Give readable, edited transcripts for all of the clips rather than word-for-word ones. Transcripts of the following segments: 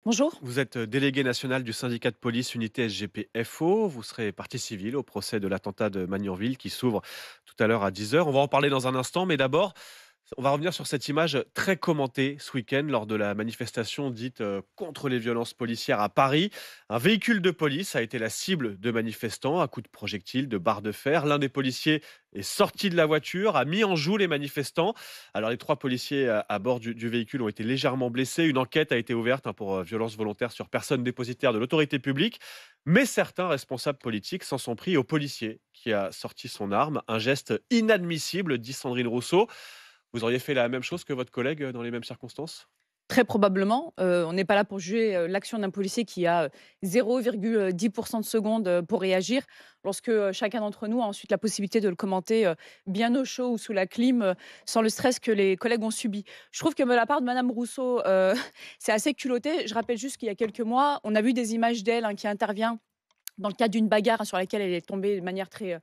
Bonjour. Vous êtes délégué national du syndicat de police Unité SGP-FO. Vous serez partie civile au procès de l'attentat de Magnanville qui s'ouvre tout à l'heure à 10 heures. On va en parler dans un instant, mais d'abord, on va revenir sur cette image très commentée ce week-end lors de la manifestation dite contre les violences policières à Paris. Un véhicule de police a été la cible de manifestants à coups de projectiles, de barres de fer. L'un des policiers est sorti de la voiture, a mis en joue les manifestants. Alors les trois policiers à bord du véhicule ont été légèrement blessés. Une enquête a été ouverte pour violence volontaire sur personne dépositaire de l'autorité publique. Mais certains responsables politiques s'en sont pris au policier qui a sorti son arme. Un geste inadmissible, dit Sandrine Rousseau. Vous auriez fait la même chose que votre collègue dans les mêmes circonstances? Très probablement, on n'est pas là pour juger l'action d'un policier qui a 0,10% de seconde pour réagir. Lorsque chacun d'entre nous a ensuite la possibilité de le commenter bien au chaud ou sous la clim, sans le stress que les collègues ont subi. Je trouve que de la part de Madame Rousseau, c'est assez culotté. Je rappelle juste qu'il y a quelques mois, on a vu des images d'elle qui intervient dans le cadre d'une bagarre sur laquelle elle est tombée de manière très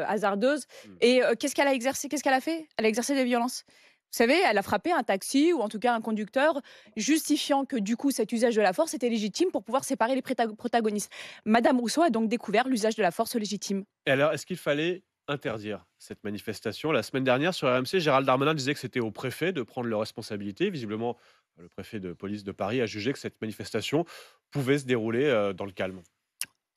hasardeuse. Mmh. Et qu'est-ce qu'elle a exercé? Qu'est-ce qu'elle a fait? Elle a exercé des violences. Vous savez, elle a frappé un taxi ou en tout cas un conducteur, justifiant que du coup cet usage de la force était légitime pour pouvoir séparer les protagonistes. Madame Rousseau a donc découvert l'usage de la force légitime. Et alors, est-ce qu'il fallait interdire cette manifestation? La semaine dernière, sur RMC, Gérald Darmanin disait que c'était au préfet de prendre leurs responsabilités. Visiblement, le préfet de police de Paris a jugé que cette manifestation pouvait se dérouler dans le calme.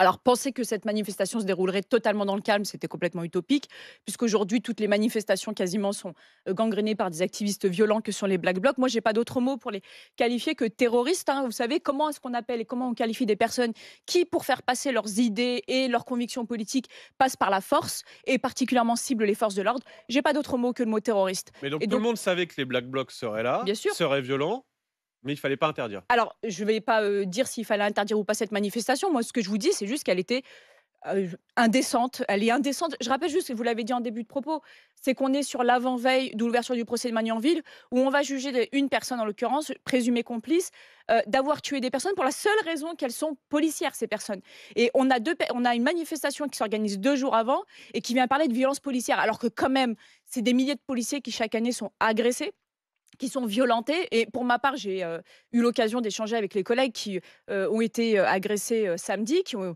Alors, penser que cette manifestation se déroulerait totalement dans le calme, c'était complètement utopique, puisqu'aujourd'hui, toutes les manifestations quasiment sont gangrénées par des activistes violents que sont les Black Blocs. Moi, j'ai pas d'autre mot pour les qualifier que terroristes. Vous savez, comment est-ce qu'on appelle et comment on qualifie des personnes qui, pour faire passer leurs idées et leurs convictions politiques, passent par la force et particulièrement ciblent les forces de l'ordre? J'ai pas d'autre mot que le mot terroriste. Mais donc Et tout le donc, monde savait que les Black Blocs seraient là, bien sûr, seraient violents, mais il fallait pas interdire. alors, je ne vais pas dire s'il fallait interdire ou pas cette manifestation. Moi, ce que je vous dis, c'est juste qu'elle était indécente. Elle est indécente. Je rappelle juste, et vous l'avez dit en début de propos, c'est qu'on est sur l'avant-veille de l'ouverture du procès de Magnanville, où on va juger une personne, en l'occurrence, présumée complice, d'avoir tué des personnes pour la seule raison qu'elles sont policières, ces personnes. Et on a une manifestation qui s'organise 2 jours avant et qui vient parler de violence policière, alors que quand même, c'est des milliers de policiers qui, chaque année, sont agressés, qui sont violentés. Et pour ma part, j'ai eu l'occasion d'échanger avec les collègues qui ont été agressés samedi, qui ont,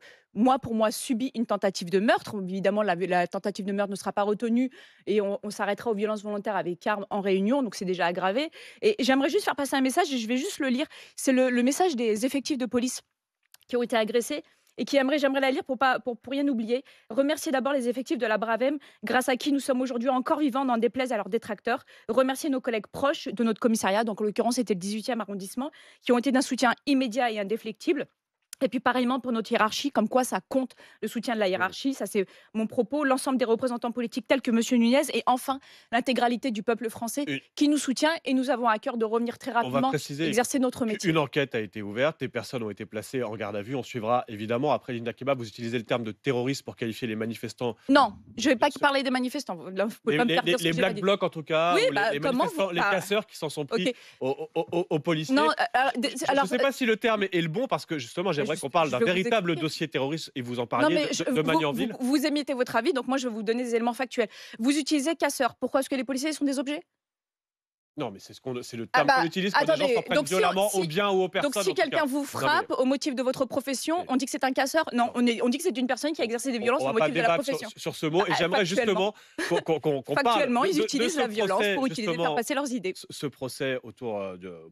pour moi, subi une tentative de meurtre. Évidemment, la tentative de meurtre ne sera pas retenue et on s'arrêtera aux violences volontaires avec arme en réunion, donc c'est déjà aggravé. Et j'aimerais juste faire passer un message et je vais juste le lire. C'est le message des effectifs de police qui ont été agressés et j'aimerais la lire pour rien oublier. Remercier d'abord les effectifs de la Bravem, grâce à qui nous sommes aujourd'hui encore vivants, n'en déplaise à leurs détracteurs. Remercier nos collègues proches de notre commissariat, donc en l'occurrence c'était le 18e arrondissement, qui ont été d'un soutien immédiat et indéflectible. Et puis pareillement pour notre hiérarchie, comme quoi ça compte le soutien de la Mmh. hiérarchie, ça c'est mon propos, l'ensemble des représentants politiques tels que Monsieur Nunez et enfin l'intégralité du peuple français Et qui nous soutient et nous avons à cœur de revenir très on va rapidement préciser exercer notre métier. qu'une enquête a été ouverte, des personnes ont été placées en garde à vue. On suivra évidemment. Après, Linda Kebab, vous utilisez le terme de terroriste pour qualifier les manifestants. Non, je vais de pas ce- parler des manifestants. Là, vous pouvez pas me faire dire ce Les que j'ai pas Black dit. Blocs, en tout cas, Oui, ou bah, les comment vous manifestants, les bah, casseurs qui s'en sont OK. pris aux policiers. Non, Je ne sais pas si le terme est le bon, parce que justement, j'aimerais qu'on parle je d'un vais vous véritable expliquer. dossier terroriste, et vous en Non, parliez, mais de Magnanville. vous émettez votre avis, donc moi je vais vous donner des éléments factuels. Vous utilisez casseurs. Pourquoi? Est-ce que les policiers sont des objets? Non, mais c'est le Ah terme qu'on bah, utilise quand des gens attendez, s'en prennent violemment aux biens ou aux donc personnes, si en tout cas. quelqu'un vous Non, mais frappe au motif de votre profession, mais on dit que c'est un casseur? Non, non. on dit que c'est une personne qui a exercé des violences On au va pas motif de la débattre profession. sur ce mot, et j'aimerais Factuellement. justement qu'on parle Factuellement, ils de utilisent ce la violence procès, pour faire justement, passer leurs idées. ce procès autour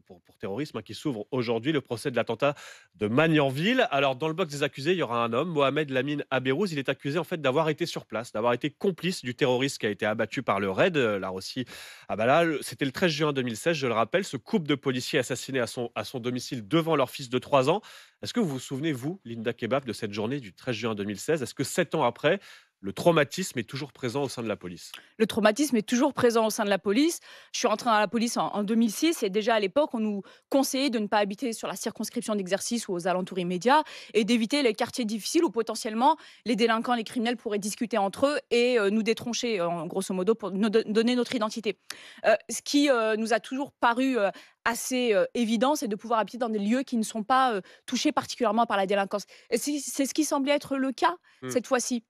pour terrorisme, qui s'ouvre aujourd'hui, le procès de l'attentat de Magnanville. Alors, dans le box des accusés, il y aura un homme, Mohamed Lamine Abérouz. Il est accusé en fait d'avoir été sur place, d'avoir été complice du terroriste qui a été abattu par le raid, la Rossi. Ah bah là, c'était le 13 juin 2016, je le rappelle, ce couple de policiers assassinés à son domicile devant leur fils de 3 ans. Est-ce que vous vous souvenez, vous, Linda Kebab, de cette journée du 13 juin 2016? Est-ce que 7 ans après, le traumatisme est toujours présent au sein de la police? Le traumatisme est toujours présent au sein de la police. Je suis rentrée dans la police en 2006 et déjà à l'époque, on nous conseillait de ne pas habiter sur la circonscription d'exercice ou aux alentours immédiats et d'éviter les quartiers difficiles où potentiellement les délinquants, les criminels pourraient discuter entre eux et nous détroncher, en grosso modo, pour nous donner notre identité. Ce qui nous a toujours paru assez évident, c'est de pouvoir habiter dans des lieux qui ne sont pas touchés particulièrement par la délinquance. Et c'est ce qui semblait être le cas Hmm. cette fois-ci.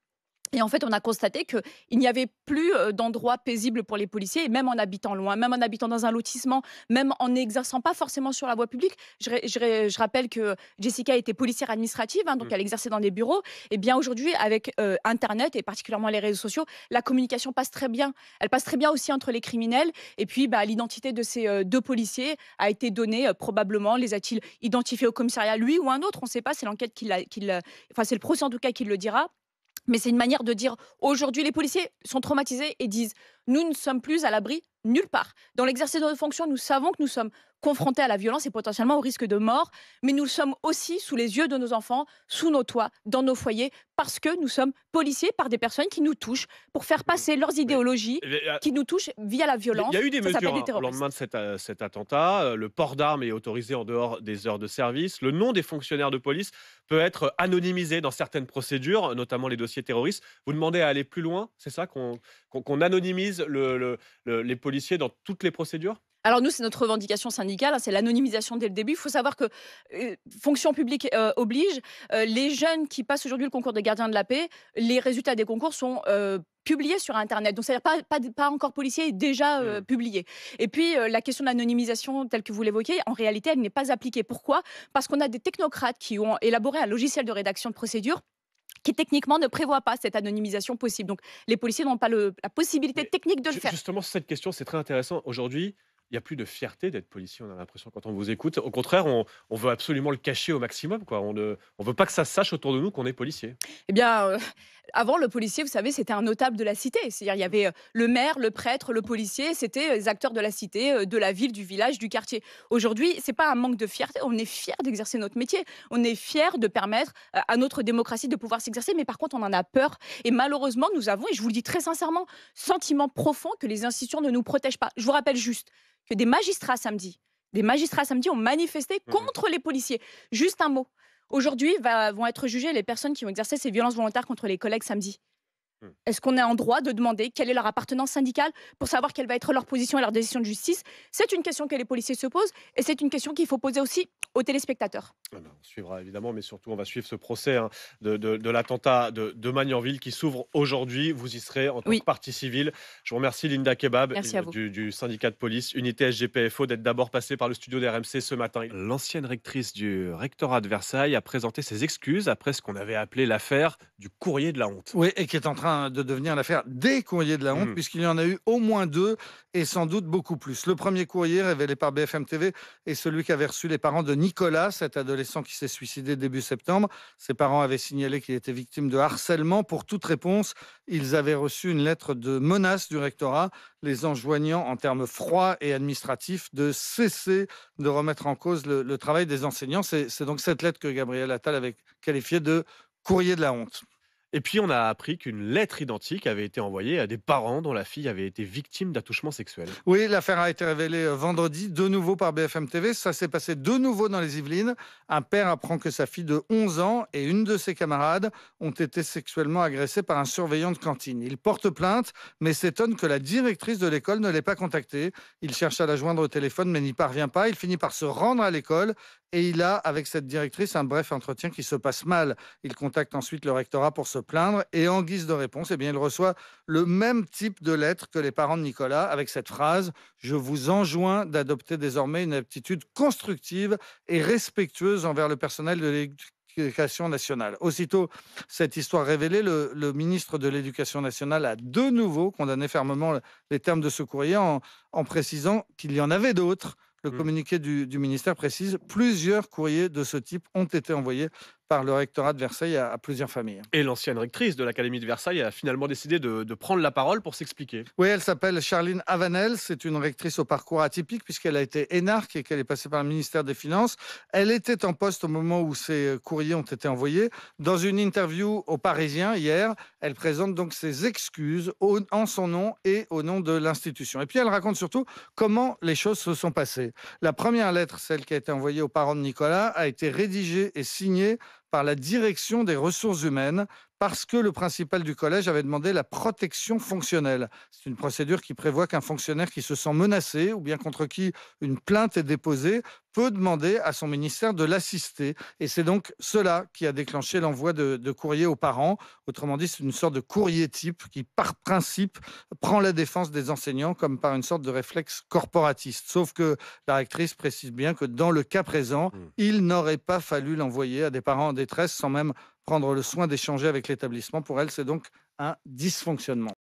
Et en fait, on a constaté qu'il n'y avait plus d'endroits paisibles pour les policiers, et même en habitant loin, même en habitant dans un lotissement, même en n'exerçant pas forcément sur la voie publique. Je rappelle que Jessica était policière administrative, hein, donc Mmh. elle exerçait dans des bureaux. Et bien aujourd'hui, avec Internet et particulièrement les réseaux sociaux, la communication passe très bien. Elle passe très bien aussi entre les criminels. Et puis, bah, l'identité de ces deux policiers a été donnée, probablement. Les a-t-il identifiés au commissariat, lui ou un autre? On ne sait pas, c'est l'enquête enfin, c'est le procès en tout cas qui le dira. Mais c'est une manière de dire, aujourd'hui, les policiers sont traumatisés et disent: «Nous ne sommes plus à l'abri nulle part. Dans l'exercice de nos fonctions, nous savons que nous sommes confrontés à la violence et potentiellement au risque de mort, mais nous le sommes aussi sous les yeux de nos enfants, sous nos toits, dans nos foyers, parce que nous sommes policiers par des personnes qui nous touchent pour faire Mmh. passer leurs Mais idéologies, qui nous touchent via la il y violence. a eu des Ça s'appelle mesures, des hein, au lendemain terroristes». de cet attentat. Le port d'armes est autorisé en dehors des heures de service. Le nom des fonctionnaires de police peut être anonymisé dans certaines procédures, notamment les dossiers terroristes. Vous demandez à aller plus loin, c'est ça? Qu'on anonymise les policiers dans toutes les procédures? Alors nous, c'est notre revendication syndicale, hein, c'est l'anonymisation dès le début. Il faut savoir que, fonction publique, oblige, les jeunes qui passent aujourd'hui le concours de gardien de la paix, les résultats des concours sont, publiés sur internet. Donc c'est-à-dire pas encore policier et déjà, Mmh. publié. Et puis, la question de l'anonymisation telle que vous l'évoquiez, en réalité, elle n'est pas appliquée. Pourquoi? Parce qu'on a des technocrates qui ont élaboré un logiciel de rédaction de procédure qui techniquement ne prévoit pas cette anonymisation possible. Donc les policiers n'ont pas la possibilité Mais technique de le faire. justement, cette question, c'est très intéressant. Aujourd'hui, il y a plus de fierté d'être policier, on a l'impression quand on vous écoute. Au contraire, on veut absolument le cacher au maximum, quoi. On veut pas que ça se sache autour de nous qu'on est policier. Eh bien, avant, le policier, vous savez, c'était un notable de la cité. C'est-à-dire, il y avait, le maire, le prêtre, le policier, c'était, les acteurs de la cité, de la ville, du village, du quartier. Aujourd'hui, c'est pas un manque de fierté, on est fiers d'exercer notre métier. On est fiers de permettre, à notre démocratie de pouvoir s'exercer, mais par contre, on en a peur et malheureusement, nous avons, et je vous le dis très sincèrement, sentiment profond que les institutions ne nous protègent pas. Je vous rappelle juste que des magistrats samedi ont manifesté Mmh. contre les policiers. Juste un mot. Aujourd'hui, vont être jugées les personnes qui ont exercé ces violences volontaires contre les collègues samedi. Mmh. Est-ce qu'on est en droit de demander quelle est leur appartenance syndicale pour savoir quelle va être leur position et leur décision de justice? C'est une question que les policiers se posent et c'est une question qu'il faut poser aussi aux téléspectateurs. Ah ben, on suivra évidemment, mais surtout on va suivre ce procès, hein, de l'attentat de Magnanville qui s'ouvre aujourd'hui. Vous y serez en tant que Oui, partie civile. Je vous remercie Linda Kebab merci à vous. du syndicat de police Unité SGPFO d'être d'abord passée par le studio d'RMC ce matin. L'ancienne rectrice du rectorat de Versailles a présenté ses excuses après ce qu'on avait appelé l'affaire du courrier de la honte. Oui, et qui est en train de devenir l'affaire des courriers de la honte, Mmh. puisqu'il y en a eu au moins 2 et sans doute beaucoup plus. Le premier courrier, révélé par BFM TV, est celui qu'avaient reçu les parents de Nicolas, cet adolescent qui s'est suicidé début septembre. Ses parents avaient signalé qu'il était victime de harcèlement. Pour toute réponse, ils avaient reçu une lettre de menace du rectorat, les enjoignant en termes froids et administratifs de cesser de remettre en cause le travail des enseignants. C'est donc cette lettre que Gabriel Attal avait qualifiée de courrier de la honte. Et puis on a appris qu'une lettre identique avait été envoyée à des parents dont la fille avait été victime d'attouchements sexuels. Oui, l'affaire a été révélée vendredi, de nouveau par BFM TV. Ça s'est passé de nouveau dans les Yvelines. Un père apprend que sa fille de 11 ans et une de ses camarades ont été sexuellement agressées par un surveillant de cantine. Il porte plainte, mais s'étonne que la directrice de l'école ne l'ait pas contacté. Il cherche à la joindre au téléphone, mais n'y parvient pas. Il finit par se rendre à l'école et il a, avec cette directrice, un bref entretien qui se passe mal. Il contacte ensuite le rectorat pour se plaindre et en guise de réponse, eh bien, il reçoit le même type de lettre que les parents de Nicolas avec cette phrase: je vous enjoins d'adopter désormais une attitude constructive et respectueuse envers le personnel de l'éducation nationale. Aussitôt cette histoire révélée, le ministre de l'Éducation nationale a de nouveau condamné fermement les termes de ce courrier en précisant qu'il y en avait d'autres. Le Mmh. communiqué du ministère précise: plusieurs courriers de ce type ont été envoyés par le rectorat de Versailles à plusieurs familles. Et l'ancienne rectrice de l'Académie de Versailles a finalement décidé de prendre la parole pour s'expliquer. Oui, elle s'appelle Charline Havanel. C'est une rectrice au parcours atypique puisqu'elle a été énarque et qu'elle est passée par le ministère des Finances. Elle était en poste au moment où ces courriers ont été envoyés. Dans une interview au Parisien hier, elle présente donc ses excuses en son nom et au nom de l'institution. Et puis elle raconte surtout comment les choses se sont passées. La première lettre, celle qui a été envoyée aux parents de Nicolas, a été rédigée et signée par la direction des ressources humaines parce que le principal du collège avait demandé la protection fonctionnelle. C'est une procédure qui prévoit qu'un fonctionnaire qui se sent menacé ou bien contre qui une plainte est déposée peut demander à son ministère de l'assister. Et c'est donc cela qui a déclenché l'envoi de courrier aux parents. Autrement dit, c'est une sorte de courrier type qui, par principe, prend la défense des enseignants comme par une sorte de réflexe corporatiste. Sauf que la rectrice précise bien que dans le cas présent, Mmh. il n'aurait pas fallu l'envoyer à des parents en détresse sans même prendre le soin d'échanger avec l'établissement. Pour elle, c'est donc un dysfonctionnement.